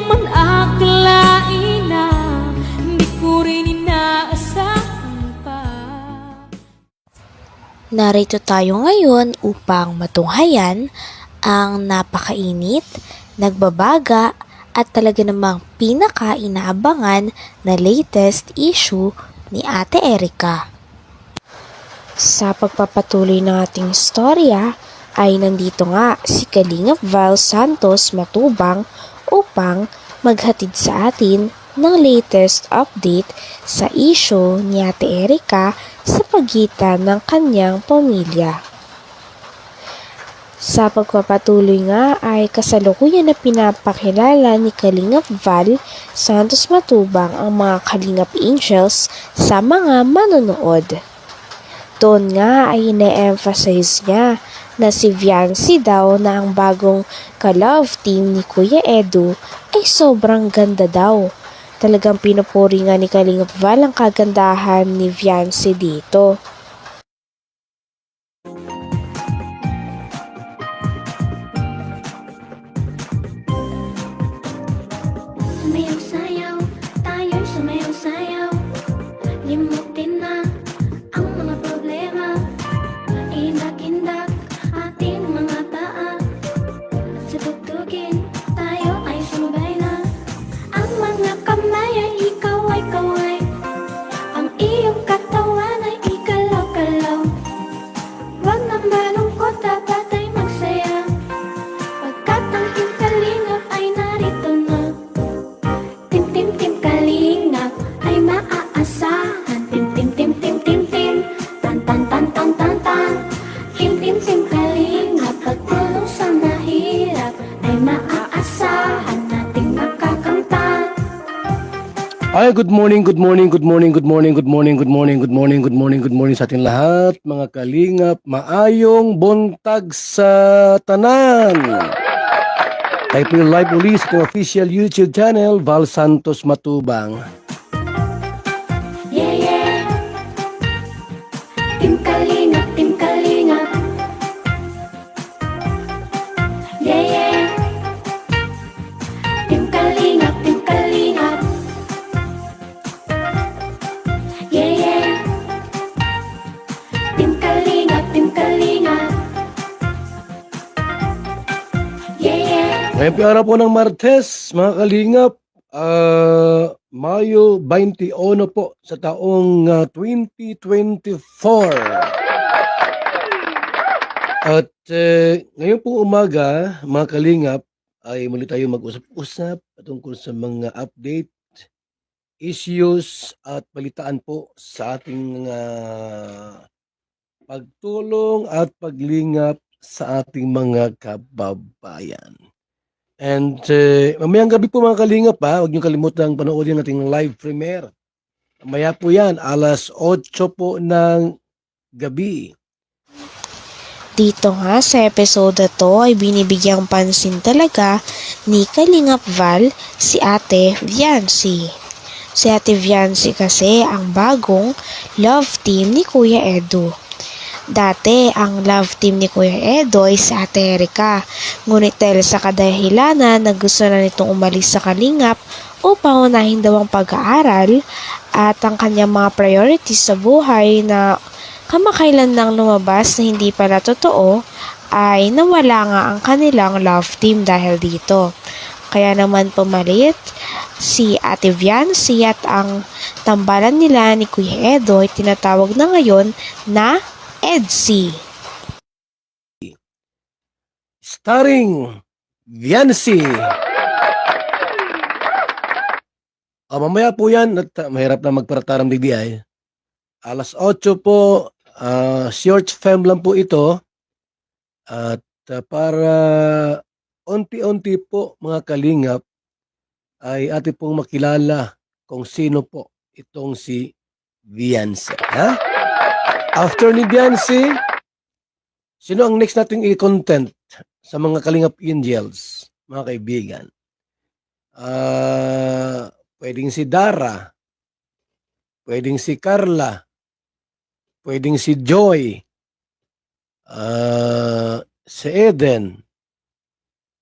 man akalain na di ko rin inaasahan pa. Narito tayo ngayon upang matunghayan ang napakainit, nagbabaga at talaga namang pinaka-inaabangan na latest issue ni Ate Erica. Sa pagpapatuloy ng ating storya ay nandito nga si Kalingap Val Santos Matubang upang maghatid sa atin ng latest update sa issue ni Ate Erica sa pagitan ng kanyang pamilya. Sa pagpapatuloy nga ay kasalukuyan na pinapakilala ni Kalingap Val Santos Matubang ang mga Kalingap Angels sa mga manonood. Doon nga ay ine-emphasize niya na si Viancy daw na ang bagong ka-love team ni Kuya Edu ay sobrang ganda daw. Talagang pinupuri nga ni Kalingap Val ang kagandahan ni Viancy dito. Sumayaw-sayaw, tayo'y sumayaw-sayaw. Limutin na ang mga problema. Indak-indak ating mga paa. Sa tugtugin, tayo ay sumabay na. Ang mga kamay ay ikaw-ay-kaway. Ang iyong katawan ay ikalaw-kalaw. Huwag nang malungkot, dapat ay magsaya. Pagkat ang iyong kalingap ay narito na. Tim-tim-tim kalingap ay maaasahan. Tim-tim-tim-tim-tim-tim, tan-tan-tan-tan-tan-tan. Tim-tim-tim kalingap, pagtulong sa mahirap ay maaasahan nating makakamtan. Ay, good morning sa ating lahat, mga kalingap. Maayong buntag sa tanan. Tayo po yung live uli sa ating official YouTube channel, Val Santos Matubang. Yeah, yeah. Tim kalingap, tim kalingap. Yeah, yeah. Tim kalingap, tim kalingap. Yeah, yeah. Tim kalingap, tim kalingap. Yeah, yeah. Ngayon po araw po ng Martes, mga kalingap, Mayo 21 po sa taong 2024. At ngayon po umaga, mga kalingap, ay muli tayo mag-usap-usap tungkol sa mga update, issues at balitaan po sa ating pagtulong at paglingap sa ating mga kababayan. And mamayang gabi po mga kalingap ha, huwag niyo kalimutang panoodin nating live premiere. Mamaya po yan, alas 8 po ng gabi. Dito nga sa episode na to ay binibigyang pansin talaga ni Kalingap Val si Ate Viancy. Si Ate Viancy kasi ang bagong love team ni Kuya Edu. Dati, ang love team ni Kuya Edo ay si Ate Erica. Ngunit dahil sa kadahilanan na gusto na nitong umalis sa Kalingap upang unahin daw ang pag-aaral at ang kanyang mga priorities sa buhay na kamakailan nang lumabas na hindi pala totoo, ay nawala nga ang kanilang love team dahil dito. Kaya naman pumalit si Ate Viancy at ang tambalan nila ni Kuya Edo ay tinatawag na ngayon na EDSI. Starring Viancy. Mamaya po yan, at mahirap na magparataram DBI. Alas 8 po, short film lang po ito. At para unti-unti po mga kalingap, ay atin pong makilala kung sino po itong si Viancy. Ha? After ni Viancy, sino ang next nating i-content sa mga Kalingap Angels, mga kaibigan? Pwedeng si Dara, pwedeng si Carla, pwedeng si Joy, si Eden,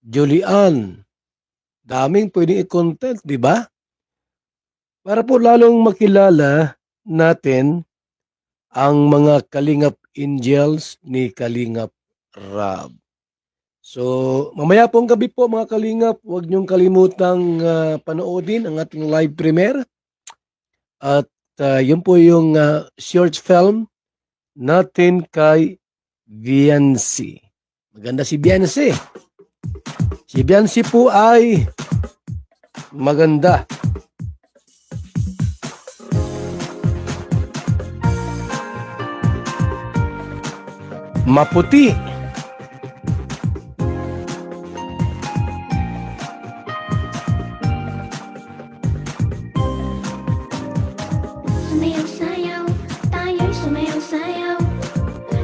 Julian, Daming pwedeng i-content, di ba? Para po lalong makilala natin ang mga Kalingap Angels ni Kalingap Rab. So, mamaya pong gabi po mga Kalingap, huwag niyong kalimutang panoodin ang ating live premiere. At yun po yung short film natin kay Viancy. Maganda si Viancy. Si Viancy po ay maganda. Maputi. Sumayaw-sayaw, tayo'y sumayaw-sayaw.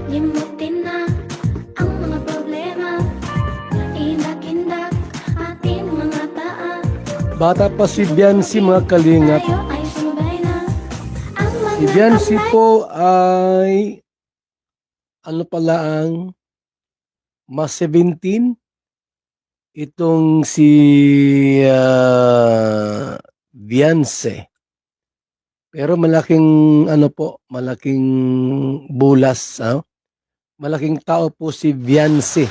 Limutin na ang mga problema. Indak-indak ating mga paa. Bata pa si Viancy mga Kalingap. Tayo ay sumabay na. Ang mga Si Viancy kamay. po ay ano pala ang mas 17 itong si Viancy. Pero malaking ano po, malaking bulas, malaking tao po si Viancy.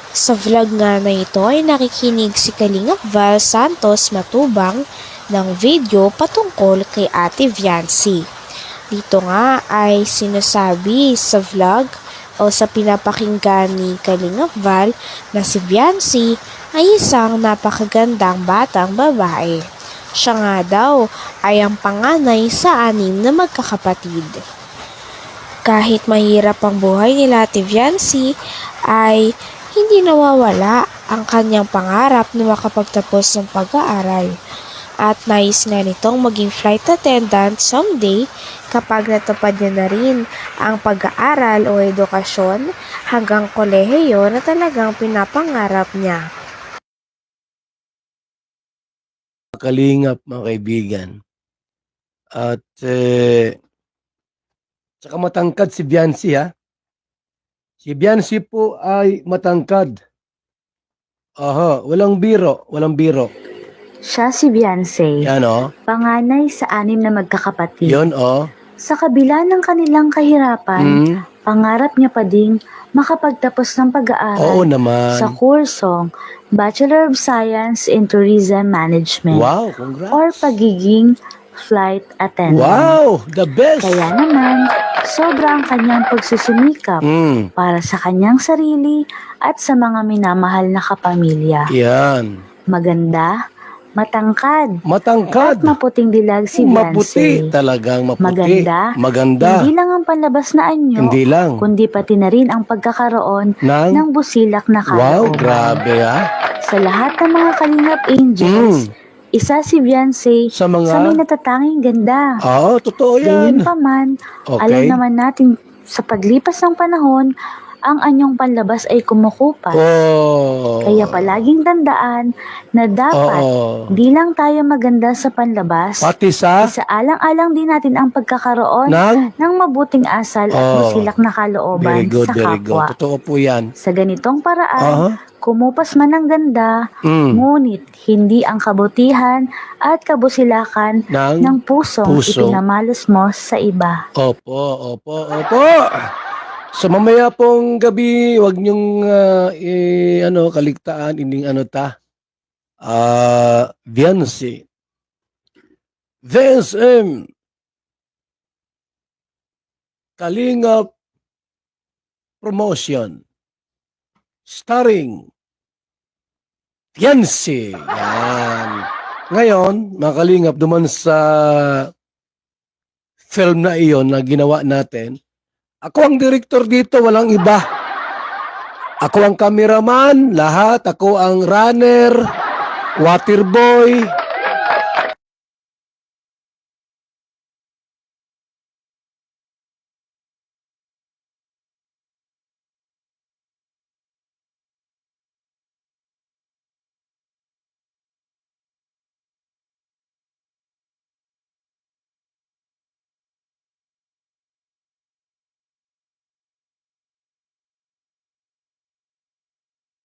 Sa vlog nga na ito ay nakikinig si Kalingap Val Santos Matubang ng video patungkol kay Ate Viancy. Dito nga ay sinasabi sa vlog o sa pinapakinggan ni Kalingap Val na si Viancy ay isang napakagandang batang babae. Siya nga daw ay ang panganay sa 6 na magkakapatid. Kahit mahirap ang buhay nila Ate Viancy, ay hindi nawawala ang kanyang pangarap na makapagtapos ng pag-aaral. At nais nga nitong maging flight attendant someday kapag natupad niya na rin ang pag-aaral o edukasyon hanggang kolehiyo na talagang pinapangarap niya. Kalingap mga kaibigan. At saka matangkad si Viancy ha. Si Viancy po ay matangkad. Aha, walang biro, walang biro. Siya si Viancy, Yan o. panganay sa 6 na magkakapatid. Yun o. Sa kabila ng kanilang kahirapan, pangarap niya pa ding makapagtapos ng Oo pag-aaral naman. sa kursong Bachelor of Science in Tourism Management Wow, congrats. or pagiging flight attendant. Wow, the best. Kaya naman, sobra ang kanyang pagsusumikap para sa kanyang sarili at sa mga minamahal na kapamilya. Yan. Maganda, matangkad, Matangkad. at maputing dilag si Maputi. Viancy. Talagang maputi. Maganda. Maganda. Hindi lang ang panlabas na anyo, Hindi lang. kundi pati na rin ang pagkakaroon Nang? ng busilak na Wow, kalooban. grabe ha. Sa lahat ng mga Kalingap Angels, isa si Viancy Sa mga- sa may natatanging ganda. Oo, totoo yan. Gayunpaman, Okay. alam naman natin sa paglipas ng panahon, ang anyong panlabas ay kumukupas. Oh. Kaya palaging tandaan na dapat Oo. di lang tayo maganda sa panlabas, Pati sa isaalang-alang din natin ang pagkakaroon nang ng mabuting asal at Oh. busilak na kalooban very good, sa very good. kapwa. Totoo po yan. Sa ganitong paraan, Aha. kumupas man ang ganda, ngunit hindi ang kabutihan at kabusilakan ng pusong puso. ipinamalas mo sa iba. Opo, opo, opo. So mamaya pong gabi, wag niyong kaligtaan, ining Viancy. VSM. Kalingap Promotion. Starring Viancy. Yan. Ngayon, mga Kalingap, duman sa film na iyon na ginawa natin, ako ang director dito, walang iba. Ako ang cameraman, lahat. Ako ang runner, water boy,